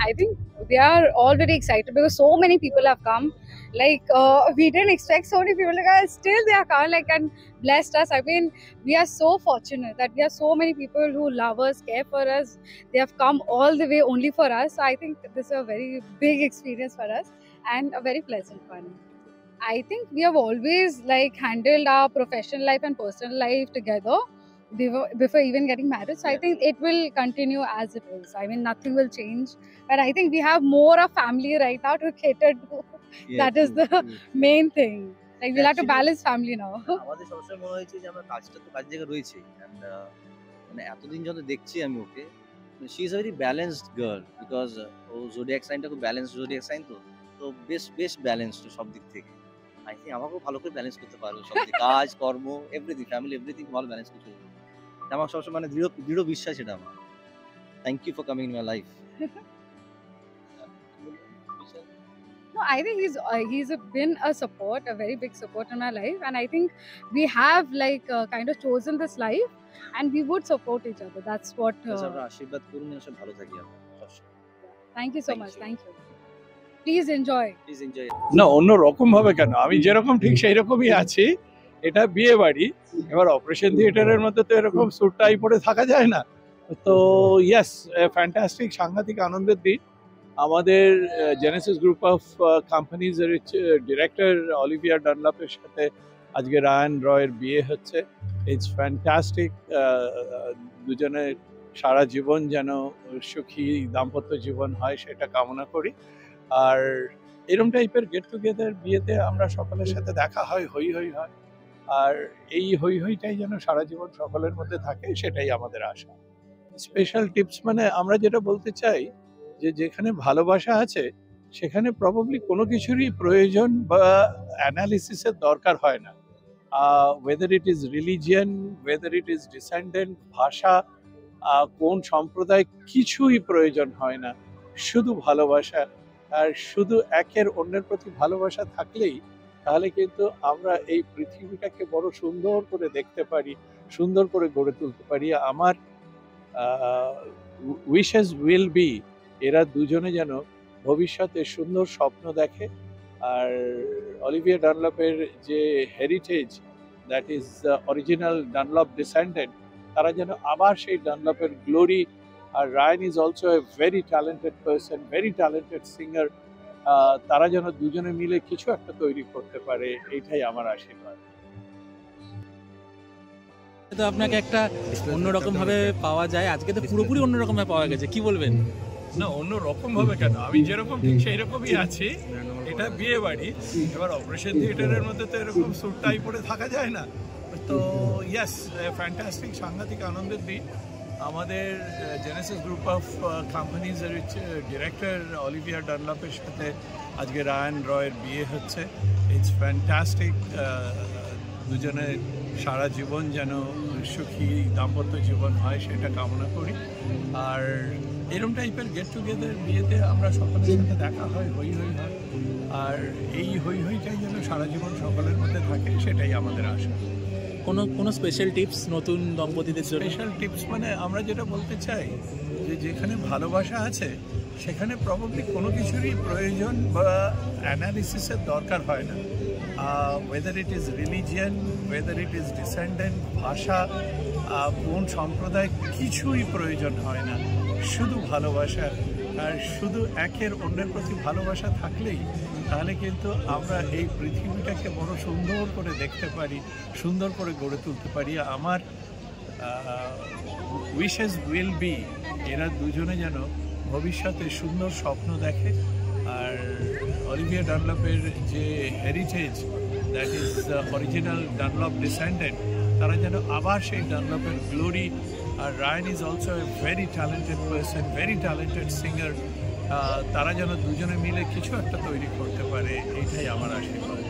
I think we are all very excited because so many people have come. Like we didn't expect so many people. Like still they are come like and blessed us. I mean, we are so fortunate that we have so many people who love us, care for us. They have come all the way only for us. So I think this is a very big experience for us and a very pleasant one. I think we have always like handled our professional life and personal life together before even getting married. So I think it will continue as it is. I mean, nothing will change. But I think we have more of family right now to cater to. That is the main thing. Like we'll have to balance family now. আমাদের সবসময় মনে হয়েছে যে আমরা কাজটা তো কাজ জায়গায় রয়েছে এন্ড মানে এতদিন যত দেখছি আমি ওকে she is a very balanced girl because ও জোডিয়াক সাইনটা খুব ব্যালেন্সড জোডিয়াক সাইন তো বেশ ব্যালেন্সড সব দিক থেকে আই থিঙ্ক আমাকেও ভালো করে ব্যালেন্স করতে পারবো সব দিক কাজ কর্ম এভরিথিং ফ্যামিলি এভরিথিং ভালো ব্যালেন্স করতে পারবো আমার সবসময় মানে দৃঢ় বিশ্বাস এটা আমার thank you for coming in my life No, I think he's been a support, a very big support in my life, and I think we have like kind of chosen this life, and we would support each other. That's what. আমরা আশীর্বাদ করুন যেন সব ভালো থাকি আমরা। Thank you so much. Thank you. Please enjoy. না অন্য রকম ভাবে কেন, আমি যেরকম ঠিক সেই রকমই আছি। এটা বিয়ে বাড়ি, এবার অপারেশন থিয়েটারের মধ্যে তো এরকম স্যুট টাই পরে থাকা যায় না। তো ইয়েস, ফ্যান্টাস্টিক, সাংঘাতিক আনন্দের দিন। আমাদের জেনেসিস গ্রুপ অফ কোম্পানিজের ডিরেক্টর অলিভিয়া ডানলপের সাথে আজকে রায়ান রয়ের বিয়ে হচ্ছে। It's fantastic. দুজনের সারা জীবন যেন সুখী দাম্পত্য জীবন হয় সেটা কামনা করি। আর এরকম টাইপের গেট টুগেদার বিয়েতে আমরা সকলের সাথে দেখা হয়, হই হই হয়, আর এই হই হইটাই যেন সারা জীবন সকলের মধ্যে থাকে সেটাই আমাদের আশা। স্পেশাল টিপস মানে আমরা যেটা বলতে চাই যে যেখানে ভালোবাসা আছে সেখানে প্রবাবলি কোনো কিছুরই প্রয়োজন বা অ্যানালিসিসের দরকার হয় না। Weather it is religion, weather it is descendant, ভাষা, কোন সম্প্রদায়, কিছুই প্রয়োজন হয় না, শুধু ভালোবাসা। আর শুধু একের অন্যের প্রতি ভালোবাসা থাকলেই তাহলে কিন্তু আমরা এই পৃথিবীটাকে বড় সুন্দর করে দেখতে পারি, সুন্দর করে গড়ে তুলতে পারি। আমার উইশেস উইল বি এরা দুজনে যেন ভবিষ্যতে সুন্দর স্বপ্ন দেখে। আর অলিভিয়া ডানলপের যে heritage, that is original Dunlop descendant, তারা যেন আবার সেই ডানলপের গ্লোরি। আর Ryan is also a very talented person, very talented singer. তারা যেন দুজনে মিলে কিছু একটা তৈরি করতে পারে, এইটাই আমার আশীর্বাদ। তো আপনাকে একটা অন্যরকম ভাবে পাওয়া যায়, আজকে তো পুরোপুরি অন্যরকম ভাবে পাওয়া গেছে, কি বলবেন? না অন্য রকম ভাবে কেন, আমি যেরকম ঠিক সেই রকমই আছি। এটা বিয়ে বাড়ি, এবার অপারেশন থিয়েটারের মধ্যে তো এরকম স্যুট টাই পরে থাকা যায় না। তো ইয়েস, ফ্যান্টাস্টিক, সাংঘাতিক আনন্দের দিন। আমাদের জেনেসিস গ্রুপ অফ কোম্পানিজের ডিরেক্টর অলিভিয়া ডানলপের সাথে আজকে রায়ান রয়ের বিয়ে হচ্ছে। It's fantastic. দুজনের সারা জীবন যেন সুখী দাম্পত্য জীবন হয় সেটা কামনা করি। আর এরকম টাইপের গেট টুগেদার বিয়েতে আমরা সকলের সাথে দেখা হয়, হই হই হয়, আর এই হই হইটাই যেন সারা জীবন সকলের মধ্যে থাকে সেটাই আমাদের আশা। কোনো স্পেশাল টিপস নতুন দম্পতিদের? স্পেশাল টিপস মানে আমরা যেটা বলতে চাই যে যেখানে ভালোবাসা আছে সেখানে প্রবাবলি কোনো কিছুরই প্রয়োজন বা অ্যানালিসিসের দরকার হয় না। Weather it is religion, weather it is descendant, ভাষা, কোন সম্প্রদায়, কিছুই প্রয়োজন হয় না, শুধু ভালোবাসা। আর শুধু একের অন্যের প্রতি ভালোবাসা থাকলেই তাহলে কিন্তু আমরা এই পৃথিবীটাকে বড় সুন্দর করে দেখতে পারি, সুন্দর করে গড়ে তুলতে পারি। আমার উইশেস উইল বি এরা দুজনে যেন ভবিষ্যতে সুন্দর স্বপ্ন দেখে। আর অলিভিয়া ডানলপের যে heritage, that is original Dunlop descendant, তারা যেন আবার সেই ডানলপের গ্লোরি। আর Ryan is also a very talented person, very talented singer. তারা যেন দুজনে মিলে কিছু একটা তৈরি করতে পারে, এইটাই আমার আশীর্বাদ।